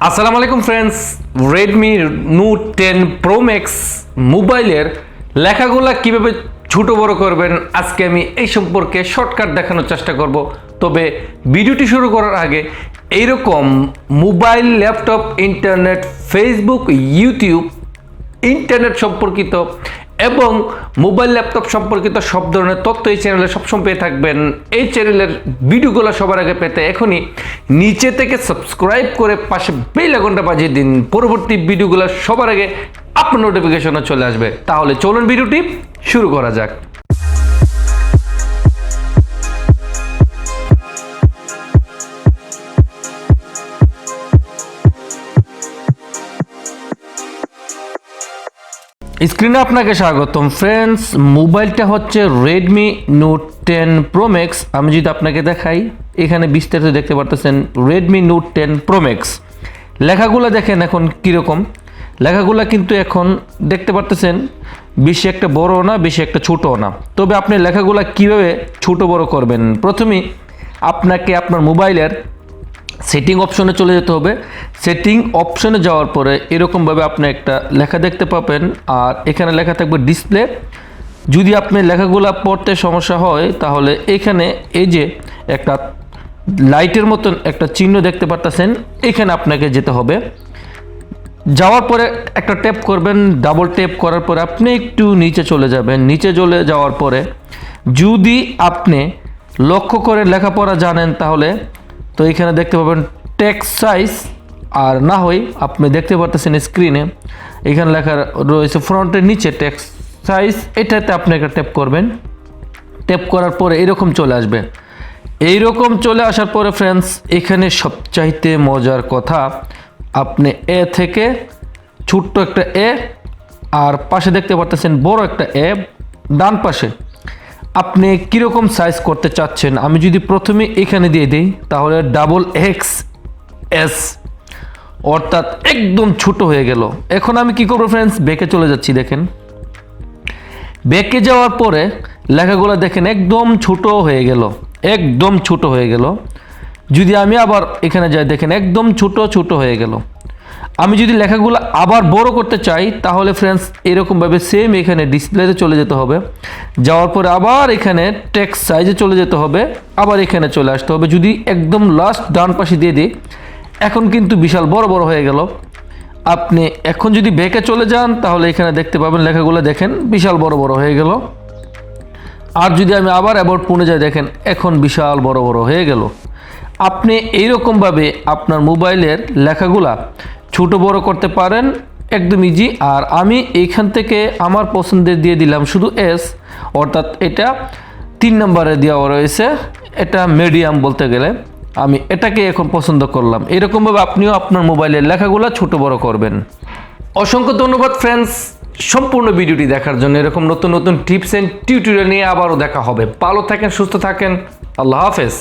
আসসালামু আলাইকুম friends, Redmi Note 10 Pro Max মোবাইলের লেখাগুলা কিভাবে ছোট বড় করবেন আজকে আমি এই সম্পর্কে শর্টকাট দেখানোর চেষ্টা করব। তবে ভিডিওটি শুরু করার আগে এইরকম mobile, laptop, internet, Facebook, YouTube, internet সম্পর্কিত এবং মোবাইল ল্যাপটপ সম্পর্কিত সব ধরনের তথ্য এই চ্যানেলে সবসময় পেয়ে থাকবেন। এই চ্যানেলের ভিডিওগুলো সবার আগে পেতে এখনই নিচে থেকে সাবস্ক্রাইব করে পাশে বেল আইকনটা বাজিয়ে দিন। পরবর্তী ভিডিওগুলো সবার আগে আপনার নোটিফিকেশনে চলে আসবে। তাহলে চলুন ভিডিওটি শুরু করা যাক। স্ক্রিনে আপনাকে স্বাগতম ফ্রেন্ডস। মোবাইলটা হচ্ছে Redmi Note 10 Pro Max। আমি যদি আপনাকে দেখাই, এখানে বিস্তারিত দেখতে পারতেছেন Redmi Note 10 Pro Max। লেখাগুলো দেখেন এখন কীরকম। লেখাগুলো কিন্তু এখন দেখতে পারতেছেন বেশি একটা বড় না, বেশি একটা ছোটও না। তবে আপনি লেখাগুলো কীভাবে ছোট বড় করবেন, প্রথমেই আপনাকে আপনার মোবাইলের সেটিং অপশনে চলে যেতে হবে। সেটিং অপশনে যাওয়ার পরে এরকমভাবে আপনি একটা লেখা দেখতে পাবেন, আর এখানে লেখা থাকবে ডিসপ্লে। যদি আপনি লেখাগুলো পড়তে সমস্যা হয় তাহলে এখানে এই যে একটা লাইটের মতন একটা চিহ্ন দেখতে পাচ্ছেন, এখানে আপনাকে যেতে হবে। যাওয়ার পরে একটা ট্যাপ করবেন, ডাবল ট্যাপ করার পরে আপনি একটু নিচে চলে যাবেন। নিচে চলে যাওয়ার পরে যদি আপনি লক্ষ্য করে লেখাপড়া জানেন তাহলে তো এখানে দেখতে পাবেন টেক্সট সাইজ, আর না হয় আপনি দেখতে পারতেছেন স্ক্রিনে এখানে লেখা রয়েছে ফ্রন্টের নিচে টেক্সট সাইজ, এটাতে আপনি একটা ট্যাপ করবেন। ট্যাপ করার পরে এরকম চলে আসবে। এইরকম চলে আসার পরে ফ্রেন্ডস, এখানে সবচাইতে মজার কথা, আপনি এ থেকে ছোট্ট একটা এ, আর পাশে দেখতে পারতেছেন বড় একটা এ ডান পাশে, আপনি কীরকম সাইজ করতে চাচ্ছেন। আমি যদি প্রথমে এখানে দিয়ে দিই তাহলে XS, অর্থাৎ একদম ছোট হয়ে গেল। এখন আমি কি করবো ফ্রেন্ডস, ব্যাকে চলে যাচ্ছি। দেখেন ব্যাকে যাওয়ার পরে লেখাগুলো দেখেন একদম ছোট হয়ে গেল, একদম ছোট হয়ে গেল। যদি আমি আবার এখানে যাই দেখেন একদম ছোট হয়ে গেল। আমি যদি লেখাগুলো আবার বড় করতে চাই তাহলে ফ্রেন্ডস এরকমভাবে সেম এখানে ডিসপ্লেতে চলে যেতে হবে। যাওয়ার পরে আবার এখানে টেক্সট সাইজে চলে যেতে হবে, আবার এখানে চলে আসতে হবে। যদি একদম লাস্ট ডান পাশে দিয়ে দিই, এখন কিন্তু বিশাল বড় হয়ে গেল। আপনি এখন যদি ব্যাকে চলে যান তাহলে এখানে দেখতে পাবেন লেখাগুলো দেখেন বিশাল বড় হয়ে গেল। আর যদি আমি আবার অ্যাবাউট পুনে যাই দেখেন এখন বিশাল বড় হয়ে গেল। আপনি এইরকমভাবে আপনার মোবাইলের লেখাগুলা ছোট বড় করতে পারেন, একদম ইজি। আর আমি এইখান থেকে আমার পছন্দের দিয়ে দিলাম শুধু S, অর্থাৎ এটা 3 নম্বরে দেওয়া রয়েছে, এটা মিডিয়াম বলতে গেলে। আমি এটাকে এখন পছন্দ করলাম। এরকমভাবে আপনিও আপনার মোবাইলের লেখাগুলো ছোট বড় করবেন। অসংখ্য ধন্যবাদ ফ্রেন্ডস সম্পূর্ণ ভিডিওটি দেখার জন্য। এরকম নতুন টিপস অ্যান্ড টিউটোরিয়াল নিয়ে আবারও দেখা হবে। ভালো থাকেন, সুস্থ থাকেন, আল্লাহ হাফেজ।